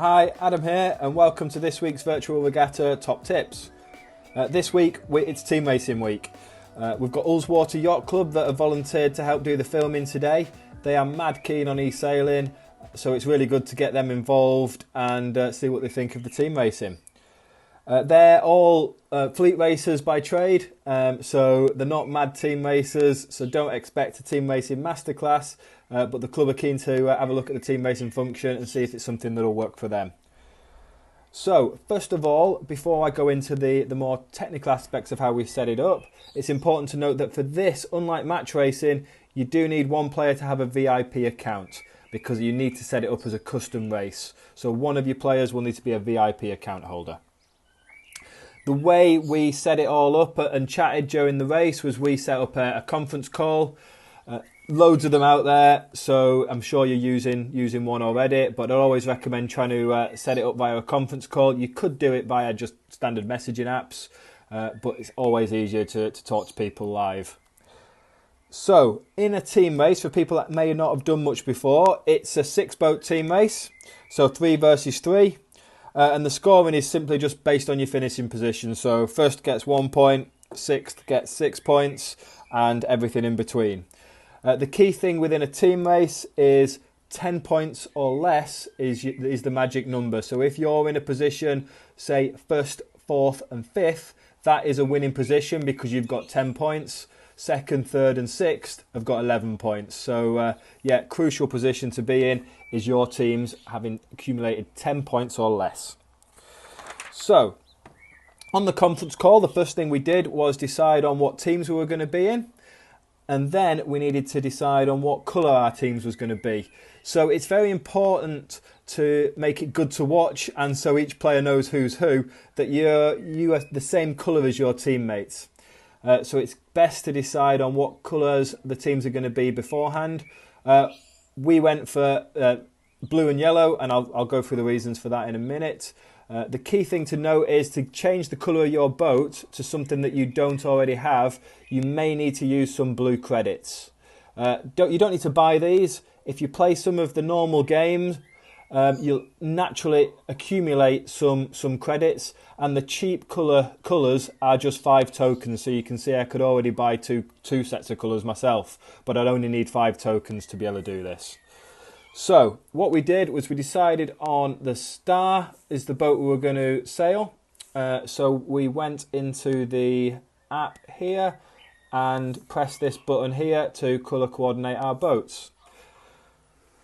Hi, Adam here, and welcome to this week's Virtual Regatta Top Tips. This week, it's Team Racing Week. We've got Ullswater Yacht Club that have volunteered to help do the filming today. They are mad keen on e-sailing, so it's really good to get them involved and see what they think of the team racing. They're all fleet racers by trade, so they're not mad team racers, so don't expect a team racing masterclass, but the club are keen to have a look at the team racing function and see if it's something that'll work for them. So, first of all, before I go into the more technical aspects of how we set it up, it's important to note that for this, unlike match racing, you do need one player to have a VIP account because you need to set it up as a custom race. So one of your players will need to be a VIP account holder. The way we set it all up and chatted during the race was we set up a conference call. Loads of them out there, so I'm sure you're using one already, but I always recommend trying to set it up via a conference call. You could do it via just standard messaging apps, but it's always easier to talk to people live. So, in a team race, for people that may not have done much before, it's a 6-boat team race, so 3 versus 3. And the scoring is simply just based on your finishing position. So first gets 1 point, sixth gets 6 points, and everything in between. The key thing within a team race is 10 points or less is the magic number. So if you're in a position, say 1st, 4th and 5th, that is a winning position because you've got 10 points. 2nd, 3rd and 6th have got 11 points. So yeah, crucial position to be in is your teams having accumulated 10 points or less. So, on the conference call, the first thing we did was decide on what teams we were going to be in. And then we needed to decide on what colour our teams was going to be. So it's very important to make it good to watch, and so each player knows who's who, that you are the same colour as your teammates. So it's best to decide on what colours the teams are going to be beforehand. We went for blue and yellow, and I'll go through the reasons for that in a minute. The key thing to note is to change the colour of your boat to something that you don't already have. You may need to use some blue credits. You don't need to buy these. If you play some of the normal games, you'll naturally accumulate some credits, and the cheap colours are just 5 tokens. So you can see I could already buy two sets of colours myself, but I'd only need 5 tokens to be able to do this. So what we did was we decided on the Star is the boat we were going to sail. So we went into the app here and pressed this button here to colour coordinate our boats.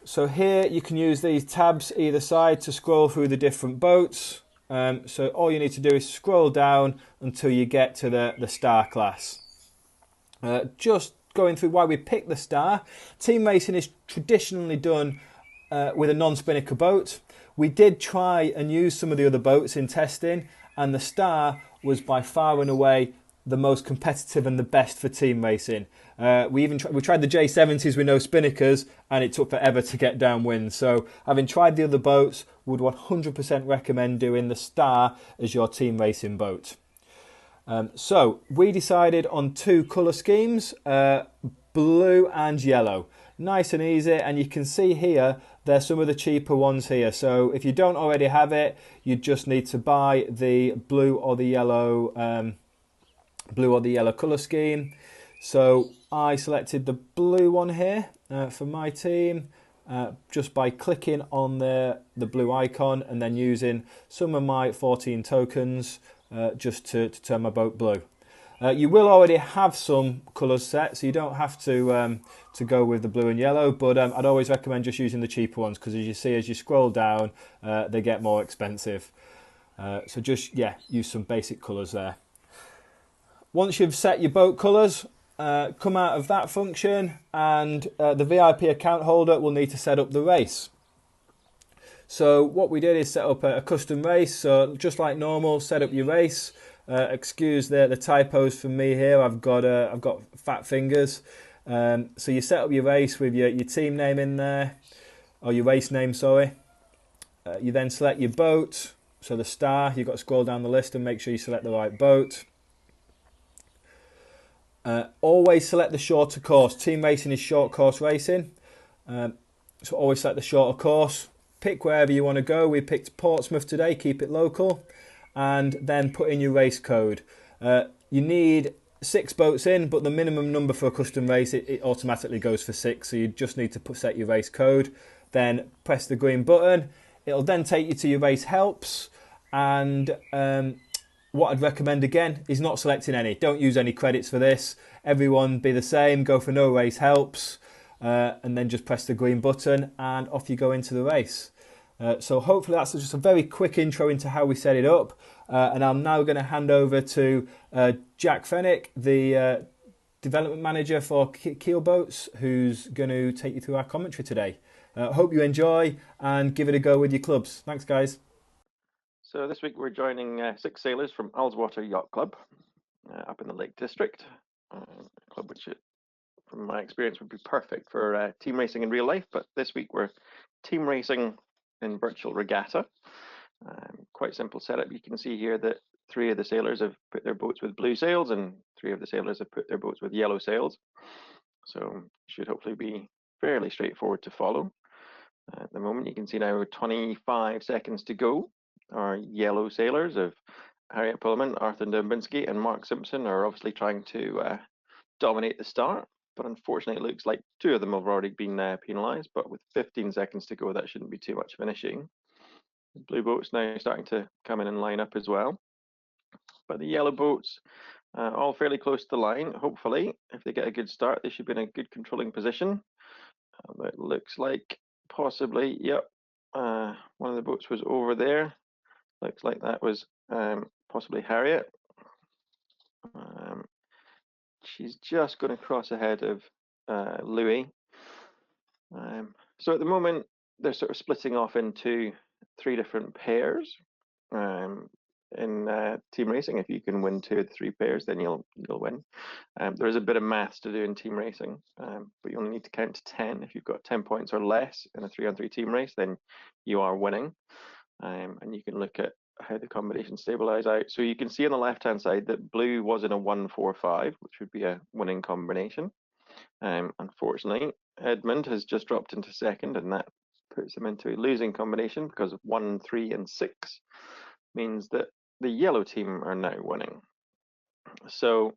So here you can use these tabs either side to scroll through the different boats. So all you need to do is scroll down until you get to the Star class. Just going through why we picked the Star. Team racing is traditionally done with a non-spinnaker boat. We did try and use some of the other boats in testing, and the Star was by far and away the most competitive and the best for team racing. We tried the J70s with no spinnakers, and it took forever to get downwind. So having tried the other boats, would 100% recommend doing the Star as your team racing boat. So we decided on 2 colour schemes, blue and yellow. Nice and easy, and you can see here there's some of the cheaper ones here. So if you don't already have it, you just need to buy the blue or the yellow colour scheme. So I selected the blue one here for my team. Just by clicking on the blue icon and then using some of my 14 tokens just to turn my boat blue. You will already have some colours set, so you don't have to go with the blue and yellow, but I'd always recommend just using the cheaper ones because as you see, as you scroll down, they get more expensive. So just, use some basic colours there. Once you've set your boat colours, come out of that function and the VIP account holder will need to set up the race. So what we did is set up a custom race. So just like normal, set up your race. Excuse the typos from me here. I've got fat fingers. So you set up your race with your team name in there, or your race name, sorry. You then select your boat. So the Star, you've got to scroll down the list and make sure you select the right boat. Always select the shorter course. Team racing is short course racing. So always select the shorter course. pick wherever you want to go. We picked Portsmouth today, keep it local, and then put in your race code. You need 6 boats in, but the minimum number for a custom race, it automatically goes for 6, so you just need to set your race code, then press the green button. It'll then take you to your race helps, and what I'd recommend again is not selecting any. Don't use any credits for this. Everyone be the same, go for no race helps, and then just press the green button and off you go into the race. So hopefully that's just a very quick intro into how we set it up. And I'm now going to hand over to Jack Fennick, the development manager for Keel Boats, who's going to take you through our commentary today. Hope you enjoy and give it a go with your clubs. Thanks, guys. So this week we're joining 6 sailors from Ullswater Yacht Club up in the Lake District, a club which, from my experience, would be perfect for team racing in real life. But this week we're team racing in virtual regatta. Quite simple setup. You can see here that 3 of the sailors have put their boats with blue sails and 3 of the sailors have put their boats with yellow sails. So should hopefully be fairly straightforward to follow. At the moment you can see now 25 seconds to go. Our yellow sailors of Harriet Pullman, Arthur Dembinski, and Mark Simpson are obviously trying to dominate the start, but unfortunately it looks like 2 of them have already been penalised, but with 15 seconds to go that shouldn't be too much of an issue. The blue boats now starting to come in and line up as well, but the yellow boats all fairly close to the line. Hopefully if they get a good start they should be in a good controlling position. It looks like possibly, yep, one of the boats was over there. Looks like that was possibly Harriet. She's just going to cross ahead of Louis. So at the moment, they're sort of splitting off into 3 different pairs. In team racing, if you can win 2 of the 3 pairs, then you'll win. There is a bit of maths to do in team racing, but you only need to count to 10. If you've got 10 points or less in a 3-on-3 team race, then you are winning. And you can look at how the combinations stabilize out. So you can see on the left-hand side that blue was in a 1-4-5, which would be a winning combination. Unfortunately, Edmund has just dropped into second, and that puts him into a losing combination because 1, 3, and 6 means that the yellow team are now winning. So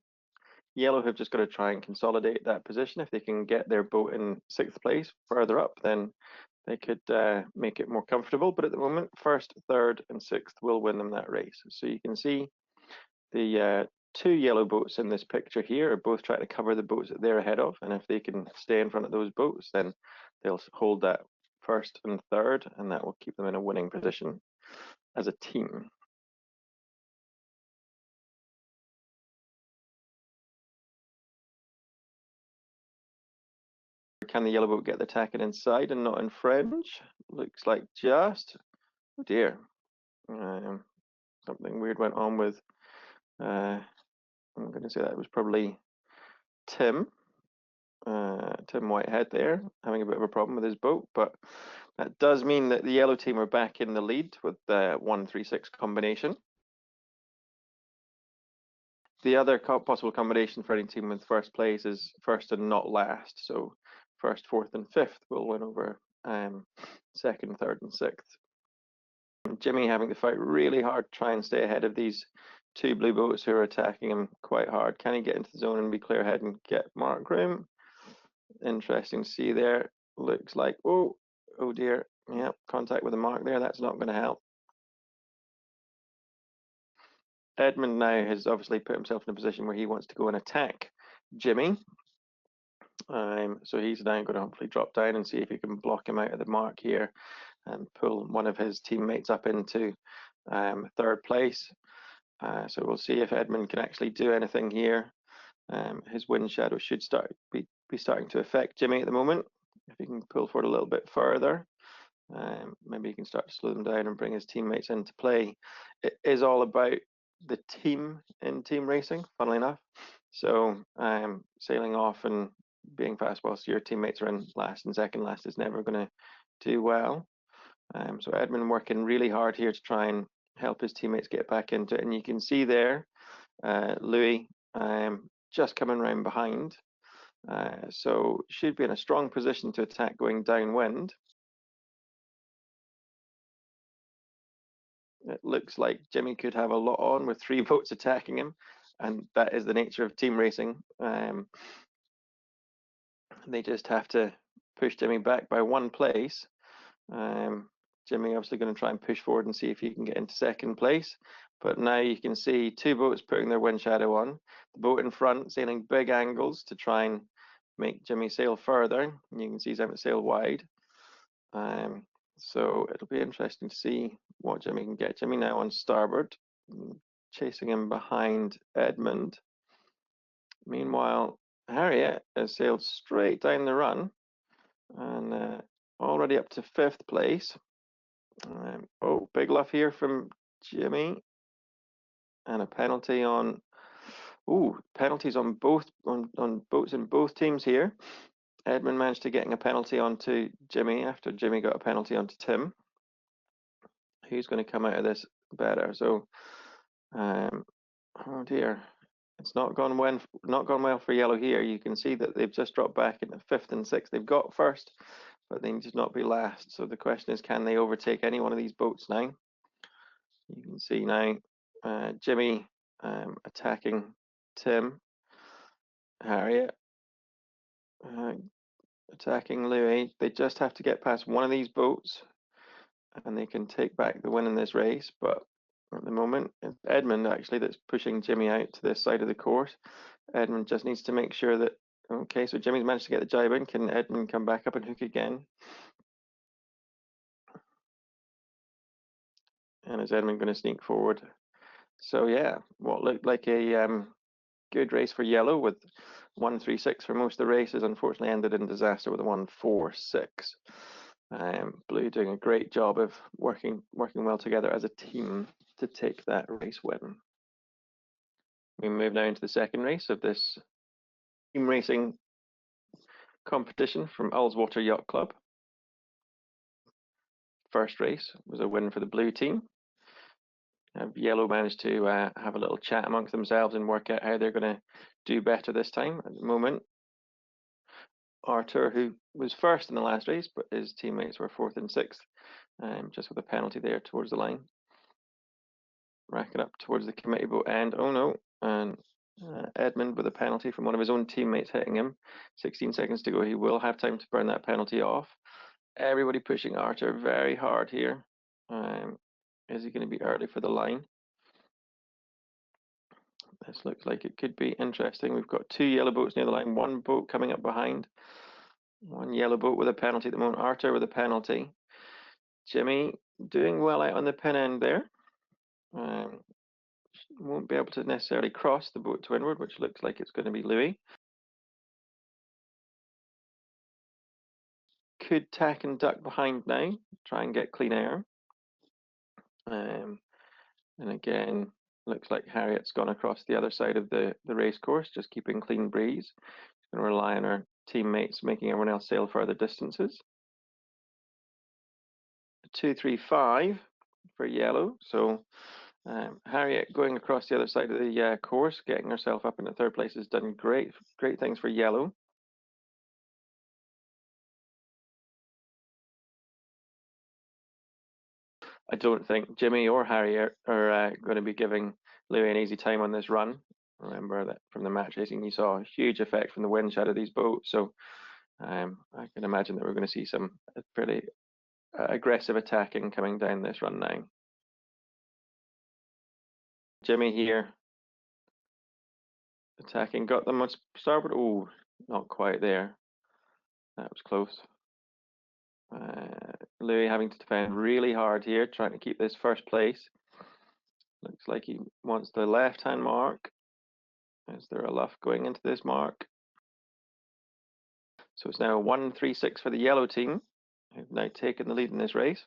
yellow have just got to try and consolidate that position. If they can get their boat in 6th place further up, then they could make it more comfortable, but at the moment, 1st, 3rd, and 6th will win them that race. So you can see the 2 yellow boats in this picture here are both trying to cover the boats that they're ahead of, and if they can stay in front of those boats, then they'll hold that 1st and 3rd, and that will keep them in a winning position as a team. Can the yellow boat get the tack inside and not infringe? Looks like just, oh dear, something weird went on with, I'm going to say that was probably Tim Whitehead there, having a bit of a problem with his boat, but that does mean that the yellow team are back in the lead with the 1-3-6 combination. The other possible combination for any team with 1st place is 1st and not last. So 1st, 4th, and 5th will win over 2nd, 3rd, and 6th. Jimmy having to fight really hard to try and stay ahead of these 2 blue boats who are attacking him quite hard. Can he get into the zone and be clear ahead and get Mark room? Interesting to see there. Looks like, oh dear, yeah, contact with the mark there. That's not going to help. Edmund now has obviously put himself in a position where he wants to go and attack Jimmy. So he's now going to hopefully drop down and see if he can block him out of the mark here and pull one of his teammates up into 3rd place. So we'll see if Edmund can actually do anything here. His wind shadow should be starting to affect Jimmy at the moment. If he can pull forward a little bit further, maybe he can start to slow them down and bring his teammates into play. It is all about the team in team racing, funnily enough. So sailing off and being fast whilst your teammates are in last and second last is never going to do well. So Edmund working really hard here to try and help his teammates get back into it. And you can see there, Louis just coming around behind. So should be in a strong position to attack going downwind. It looks like Jimmy could have a lot on with 3 boats attacking him, and that is the nature of team racing. They just have to push Jimmy back by 1 place. Jimmy obviously going to try and push forward and see if he can get into 2nd place. But now you can see 2 boats putting their wind shadow on. The boat in front sailing big angles to try and make Jimmy sail further. And you can see he's having to sail wide. So it'll be interesting to see what Jimmy can get. Jimmy now on starboard, chasing him behind Edmund. Meanwhile, Harriet has sailed straight down the run and already up to 5th place. Oh, big luff here from Jimmy, and a penalty on. Ooh, penalties on both on boats in both teams here. Edmund managed to getting a penalty onto Jimmy after Jimmy got a penalty onto Tim. Who's going to come out of this better? So, oh dear, it's not gone well for yellow here. You can see that they've just dropped back into 5th and 6th. They've got 1st, but they need to not be last. So the question is, can they overtake any one of these boats now? You can see now Jimmy attacking Tim, Harriet attacking Louis. They just have to get past one of these boats and they can take back the win in this race. But at the moment, it's Edmund actually that's pushing Jimmy out to this side of the course. Edmund just needs to make sure that, okay, so Jimmy's managed to get the jibe in. Can Edmund come back up and hook again? And is Edmund going to sneak forward? So yeah, what looked like a good race for yellow with 1-3-6 for most of the races, unfortunately ended in disaster with a 1-4-6. Blue doing a great job of working well together as a team to take that race win. We move now into the 2nd race of this team racing competition from Ullswater Yacht Club. First race was a win for the blue team. Yellow managed to have a little chat amongst themselves and work out how they're going to do better this time. At the moment, Arthur, who was 1st in the last race, but his teammates were 4th and 6th, just with a penalty there towards the line. Racking up towards the committee boat end. Oh no, and Edmund with a penalty from one of his own teammates hitting him. 16 seconds to go. He will have time to burn that penalty off. Everybody pushing Arthur very hard here. Is he going to be early for the line? This looks like it could be interesting. We've got 2 yellow boats near the line, 1 boat coming up behind. 1 yellow boat with a penalty at the moment. Arthur with a penalty. Jimmy doing well out on the pin end there. Won't be able to necessarily cross the boat to windward, which looks like it's going to be Louis. Could tack and duck behind now, try and get clean air. And again, looks like Harriet's gone across the other side of the race course, just keeping clean breeze. She's going to rely on her teammates making everyone else sail further distances. 2-3-5 for yellow. So Harriet going across the other side of the course, getting herself up into 3rd place has done great things for yellow. I don't think Jimmy or Harriet are going to be giving Louis an easy time on this run. Remember that from the match racing, you saw a huge effect from the wind shadow of these boats. So I can imagine that we're going to see some pretty aggressive attacking coming down this run now. Jimmy here attacking, got them on starboard. Oh, not quite there. That was close. Louis having to defend really hard here, trying to keep this 1st place. Looks like he wants the left-hand mark. Is there a luff going into this mark? So it's now 1-3-6 for the yellow team, who've now taken the lead in this race.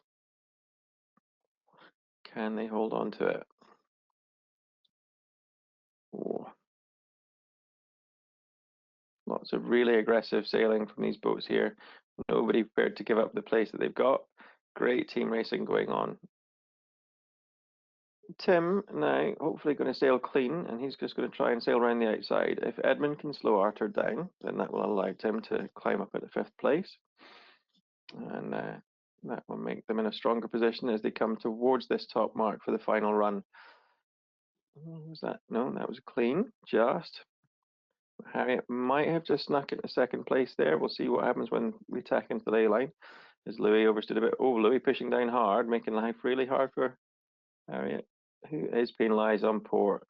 Can they hold on to it? Oh. Lots of really aggressive sailing from these boats here. Nobody prepared to give up the place that they've got. Great team racing going on. Tim now hopefully going to sail clean, and he's just going to try and sail around the outside. If Edmund can slow Arthur down, then that will allow Tim to climb up at the 5th place. And That will make them in a stronger position as they come towards this top mark for the final run. Was that? No, that was clean, just. Harriet might have just snuck into second place there. We'll see what happens when we tack into the lay line. As Louis overstood a bit. Oh, Louis pushing down hard, making life really hard for Harriet, who is penalised on port.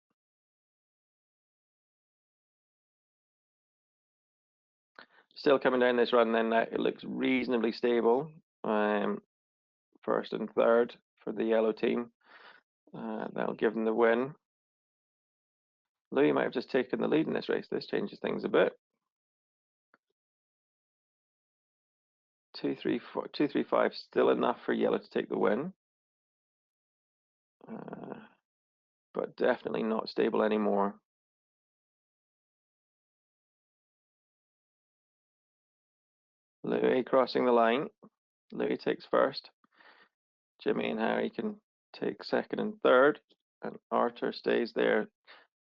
Still coming down this run then, it looks reasonably stable. First and third for the yellow team. That'll give them the win. Louis might have just taken the lead in this race. This changes things a bit. 2-3-5 still enough for yellow to take the win. But definitely not stable anymore. Louis crossing the line. Louis takes first. Jimmy and Harry can take second and third. And Arthur stays there.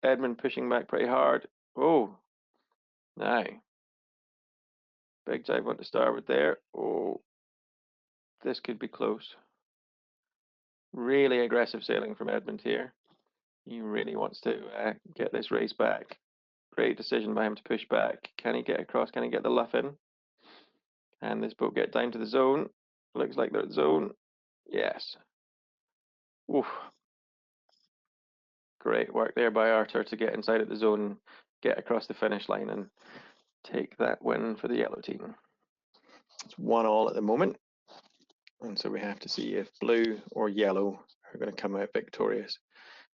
Edmund pushing back pretty hard. Oh, now. Big dive on to starboard there. Oh, this could be close. Really aggressive sailing from Edmund here. He really wants to get this race back. Great decision by him to push back. Can he get across? Can he get the luff in? And this boat get down to the zone. Looks like they're at zone. Yes. Oof. Great work there by Arthur to get inside of the zone, get across the finish line and take that win for the yellow team. It's 1-1 at the moment. And so we have to see if blue or yellow are going to come out victorious.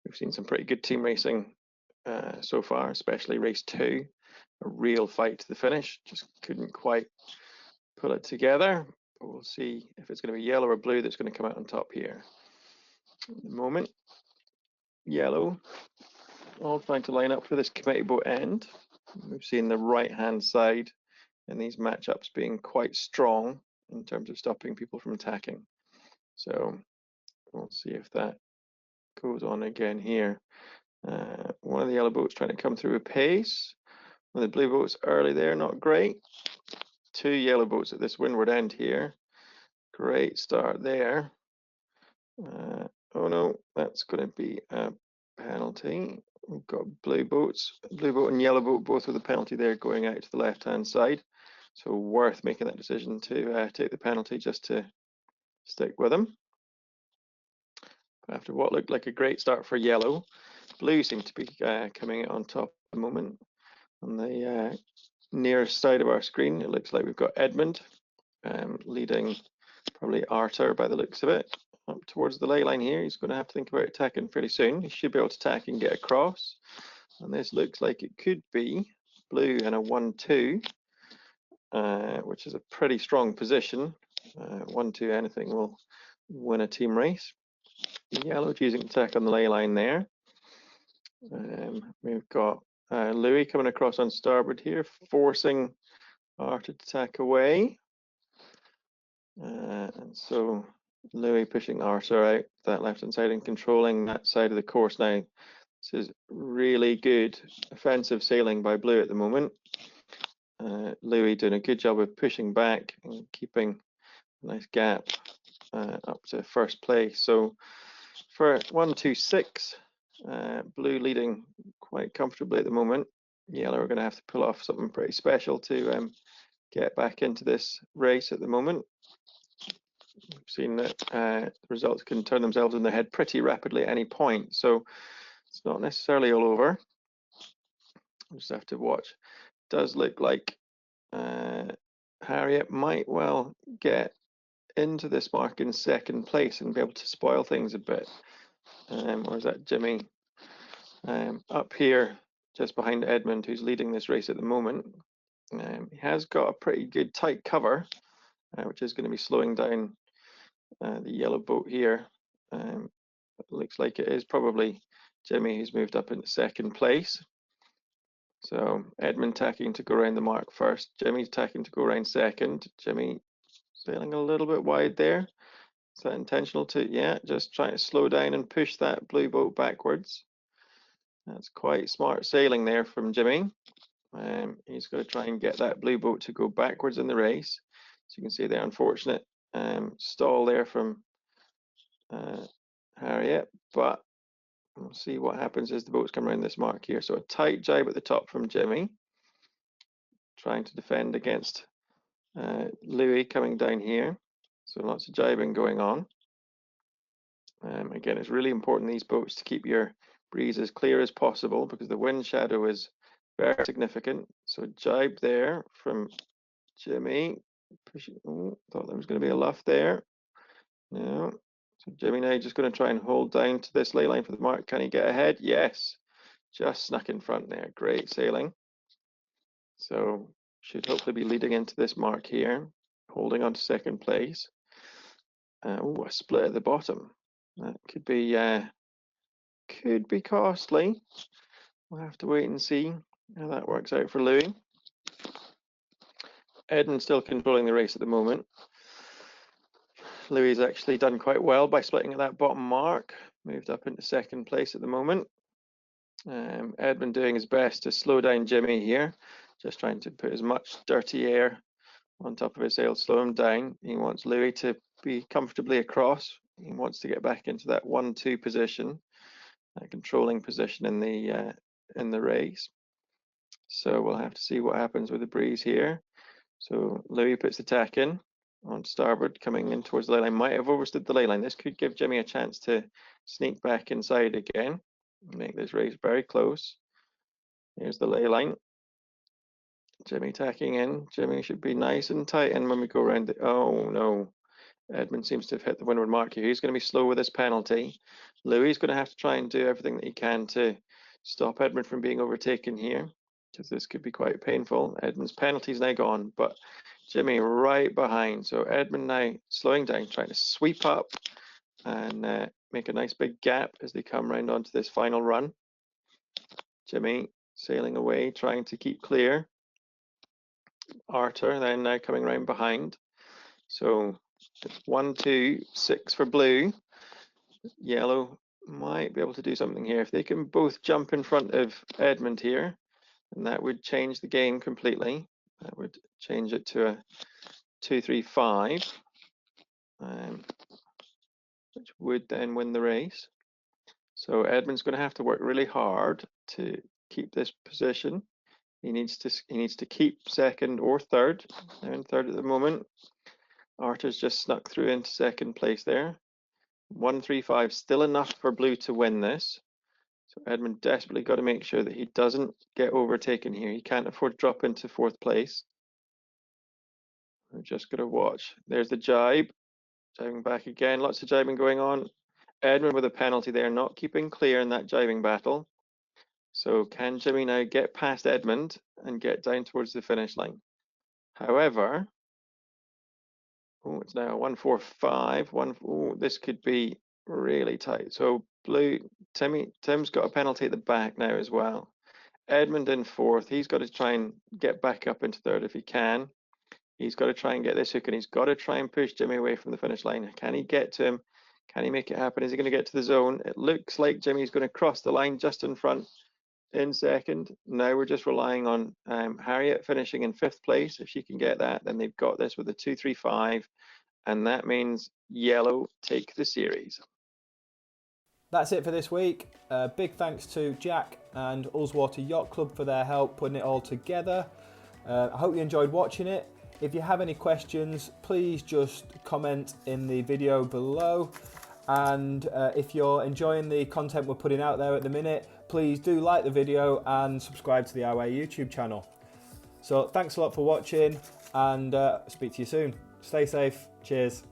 We've seen some pretty good team racing so far, especially race 2. A real fight to the finish. Just couldn't quite pull it together. But we'll see if it's going to be yellow or blue that's going to come out on top here. At the moment, yellow, all trying to line up for this committee boat end. We've seen the right-hand side in these matchups being quite strong in terms of stopping people from attacking. So we'll see if that goes on again here. One of the yellow boats trying to come through with pace. One of the blue boats early there, not great. 2 yellow boats at this windward end here. Great start there. Oh no, that's going to be a penalty. We've got blue boats, blue boat and yellow boat, both with a penalty there going out to the left-hand side. So worth making that decision to take the penalty just to stick with them. After what looked like a great start for yellow, blue seems to be coming out on top at the moment. On the nearest side of our screen, it looks like we've got Edmund leading probably Arthur by the looks of it. Up towards the ley line here, he's going to have to think about attacking fairly soon. He should be able to attack and get across. And this looks like it could be blue in a 1-2, which is a pretty strong position. 1-2 anything will win a team race. Yellow choosing to attack on the ley line there. We've got Louis coming across on starboard here, forcing Arthur to tack away. And so Louis pushing Arthur out that left-hand side and controlling that side of the course now. This is really good offensive sailing by blue at the moment. Louis doing a good job of pushing back and keeping a nice gap up to first place. So for 1-2-6, blue leading quite comfortably at the moment. Yellow are going to have to pull off something pretty special to get back into this race at the moment. We've seen that the results can turn themselves in their head pretty rapidly at any point, so it's not necessarily all over. We'll just have to watch. It does look like Harriet might well get into this mark in second place and be able to spoil things a bit. Or is that Jimmy? Up here, just behind Edmund, who's leading this race at the moment. He has got a pretty good tight cover, which is going to be slowing down the yellow boat here. It looks like it is probably Jimmy who's moved up into second place. So Edmund tacking to go around the mark first. Jimmy's tacking to go around second. Jimmy sailing a little bit wide there. Is that intentional to? Yeah, just trying to slow down and push that blue boat backwards. That's quite smart sailing there from Jimmy. He's going to try and get that blue boat to go backwards in the race. So you can see there, unfortunate stall there from Harriet, but we'll see what happens as the boats come around this mark here. So a tight jibe at the top from Jimmy, trying to defend against Louis coming down here. So lots of jibing going on. Again, it's really important these boats to keep your breeze as clear as possible because the wind shadow is very significant. So jibe there from Jimmy. Oh, thought there was going to be a luff there. No. So Jimmy now just going to try and hold down to this ley line for the mark. Can he get ahead? Yes. Just snuck in front there. Great sailing. So should hopefully be leading into this mark here, holding on to second place. Oh, a split at the bottom. That could be costly. We'll have to wait and see how that works out for Louis. Edmund's still controlling the race at the moment. Louis has actually done quite well by splitting at that bottom mark, moved up into second place at the moment. Edmund doing his best to slow down Jimmy here, just trying to put as much dirty air on top of his sail, slow him down. He wants Louis to be comfortably across. He wants to get back into that 1-2 position, that controlling position in the race. So we'll have to see what happens with the breeze here. So Louis puts the tack in on starboard, coming in towards the ley line. Might have overstood the ley line. This could give Jimmy a chance to sneak back inside again, make this race very close. Here's the ley line. Jimmy tacking in. Jimmy should be nice and tight in when we go around the... Oh no, Edmund seems to have hit the windward mark here. He's going to be slow with this penalty. Louis is going to have to try and do everything that he can to stop Edmund from being overtaken here, because this could be quite painful. Edmund's penalty is now gone, but Jimmy right behind. So Edmund now slowing down, trying to sweep up and make a nice big gap as they come round onto this final run. Jimmy sailing away, trying to keep clear. Arthur then now coming round behind. So it's 1-2, 6 for blue. Yellow might be able to do something here. If they can both jump in front of Edmund here, and that would change the game completely. That would change it to a 2-3-5, which would then win the race. So Edmund's going to have to work really hard to keep this position. He needs to keep second or third. They're in third at the moment. Arthur's just snuck through into second place there. 1-3-5, still enough for blue to win this. So Edmund desperately got to make sure that he doesn't get overtaken here. He can't afford to drop into fourth place. We're just got to watch. There's the jibe. Jibing back again. Lots of jibing going on. Edmund with a penalty there, not keeping clear in that jibing battle. So can Jimmy now get past Edmund and get down towards the finish line? However, oh, it's now a 1-4-5. Oh, this could be really tight. So blue, Tim's got a penalty at the back now as well. Edmund in fourth. He's got to try and get back up into third if he can. He's got to try and get this hook, and he's got to try and push Jimmy away from the finish line. Can he get to him? Can he make it happen? Is he going to get to the zone? It looks like Jimmy's going to cross the line just in front in second. Now we're just relying on Harriet finishing in fifth place. If she can get that, then they've got this with a 2-3-5, and that means yellow take the series. That's it for this week. Big thanks to Jack and Ullswater Yacht Club for their help putting it all together. I hope you enjoyed watching it. If you have any questions, please just comment in the video below. And if you're enjoying the content we're putting out there at the minute, please do like the video and subscribe to the Our Way YouTube channel. So thanks a lot for watching, and speak to you soon. Stay safe. Cheers.